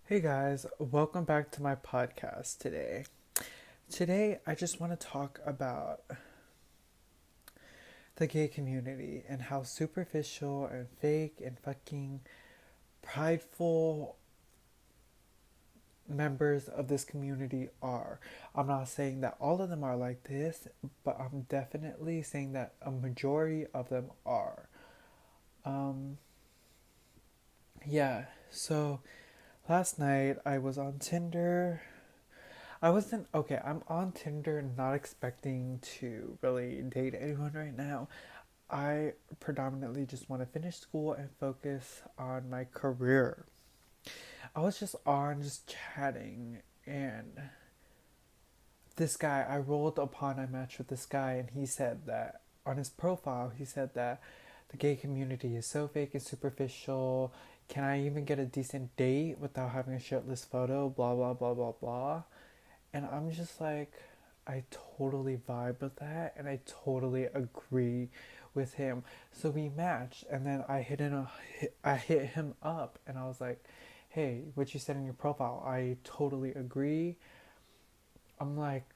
Hey guys, welcome back to my podcast today. Today, I just want to talk about the gay community and how superficial and fake and fucking prideful members of this community are. I'm not saying that all of them are like this, but I'm definitely saying that a majority of them are. Um, yeah, so last night I was on Tinder. I wasn't okay. I'm on Tinder, not expecting to really date anyone right now. I predominantly just want to finish school and focus on my career. I was just on, just chatting, and I rolled upon a match with this guy, and he said that on his profile, he said that the gay community is so fake and superficial. Can I even get a decent date without having a shirtless photo? Blah, blah, blah, blah, blah. And I'm just like, I totally vibe with that, and I totally agree with him. So we matched, and then I hit him up, and I was like, "Hey, what you said in your profile, I totally agree." I'm like,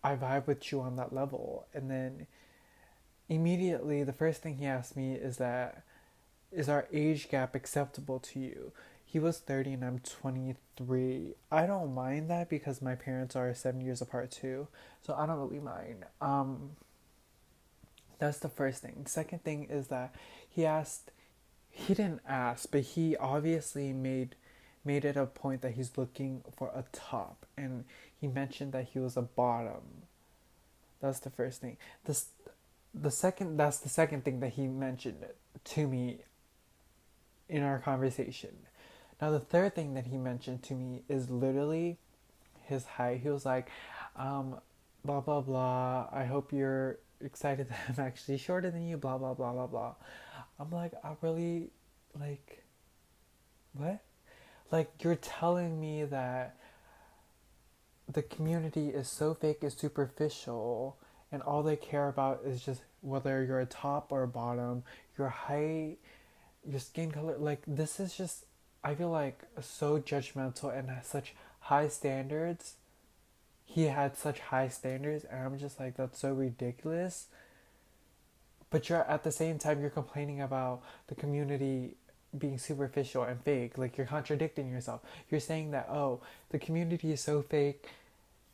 I vibe with you on that level, and then immediately the first thing he asked me is that, is our age gap acceptable to you? He was 30 and I'm 23. I don't mind that because my parents are 7 years apart too. So I don't really mind. That's the first thing. The second thing is that he asked, he didn't ask, but he obviously made it a point that he's looking for a top, and he mentioned that he was a bottom. That's the first thing. This that's the second thing that he mentioned to me in our conversation. Now, the third thing that he mentioned to me is literally his height. He was like, blah, blah, blah. I hope you're excited that I'm actually shorter than you, blah, blah, blah, blah, blah. I'm like, I really, like, what? Like, you're telling me that the community is so fake and superficial, and all they care about is just whether you're a top or a bottom, your height, your skin color. Like, this is just, I feel like, so judgmental and has such high standards. He had such high standards, and I'm just like, that's so ridiculous. But you're at the same time, you're complaining about the community being superficial and fake. Like, you're contradicting yourself. You're saying that, oh, the community is so fake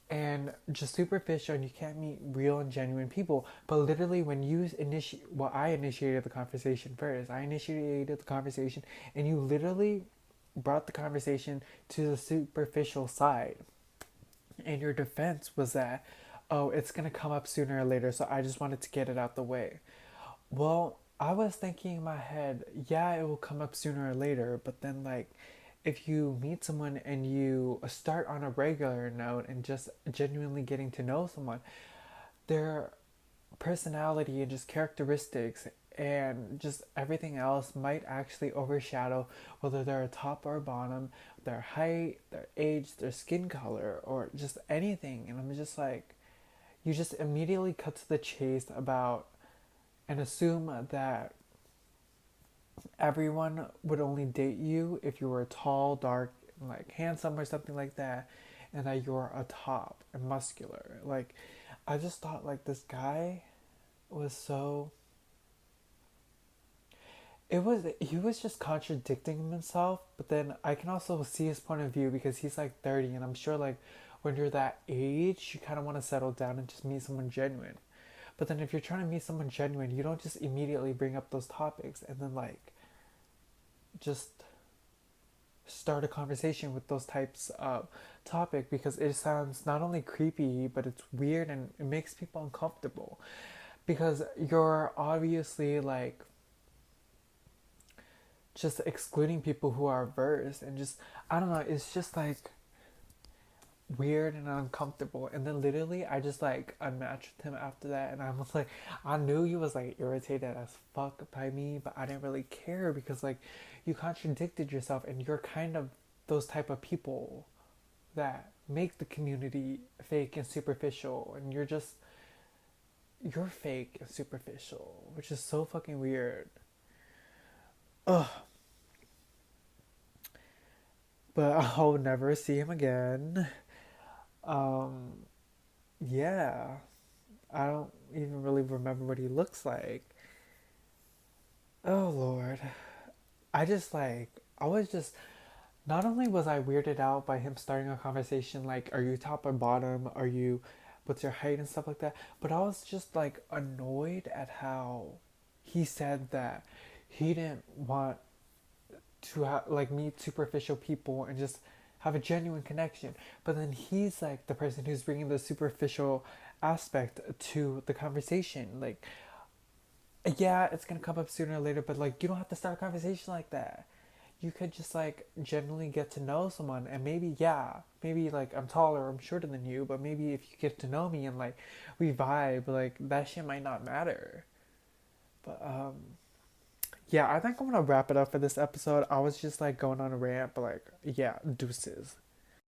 and just superficial, and you can't meet real and genuine people. But literally, when you initiate, well, I initiated the conversation first. I initiated the conversation, and you literally brought the conversation to the superficial side. And your defense was that, oh, it's gonna come up sooner or later, so I just wanted to get it out the way. Well, I was thinking in my head, yeah, it will come up sooner or later, but then, like, if you meet someone and you start on a regular note and just genuinely getting to know someone, their personality and just characteristics and just everything else might actually overshadow whether they're a top or a bottom, their height, their age, their skin color, or just anything. And I'm just like, you just immediately cut to the chase about and assume that everyone would only date you if you were tall, dark, like handsome or something like that, and that you're a top and muscular. Like, I just thought like this guy was so. It was he was just contradicting himself, but then I can also see his point of view because he's like 30, and I'm sure like when you're that age, you kind of want to settle down and just meet someone genuine. But then if you're trying to meet someone genuine, you don't just immediately bring up those topics and then like just start a conversation with those types of topic because it sounds not only creepy but it's weird and it makes people uncomfortable because you're obviously like just excluding people who are versed and just I don't know, it's just like weird and uncomfortable. And then literally I just like unmatched with him after that, and I was like, I knew he was like irritated as fuck by me, but I didn't really care because like you contradicted yourself, and you're kind of those type of people that make the community fake and superficial, and you're fake and superficial, which is so fucking weird. Ugh. but I'll never see him again. Um, yeah, I don't even really remember what he looks like. Oh Lord. I just like, I was just, not only was I weirded out by him starting a conversation like, are you top or bottom? Are you, what's your height and stuff like that? But I was just like annoyed at how he said that he didn't want to like meet superficial people and just have a genuine connection. But then he's like the person who's bringing the superficial aspect to the conversation. Like, yeah, it's gonna come up sooner or later, but like, you don't have to start a conversation like that. You could just like genuinely get to know someone, and maybe, yeah, maybe like I'm taller, I'm shorter than you, but maybe if you get to know me and like we vibe, like that shit might not matter. But yeah, I think I'm gonna wrap it up for this episode. I was just like going on a rant, but like, yeah, deuces.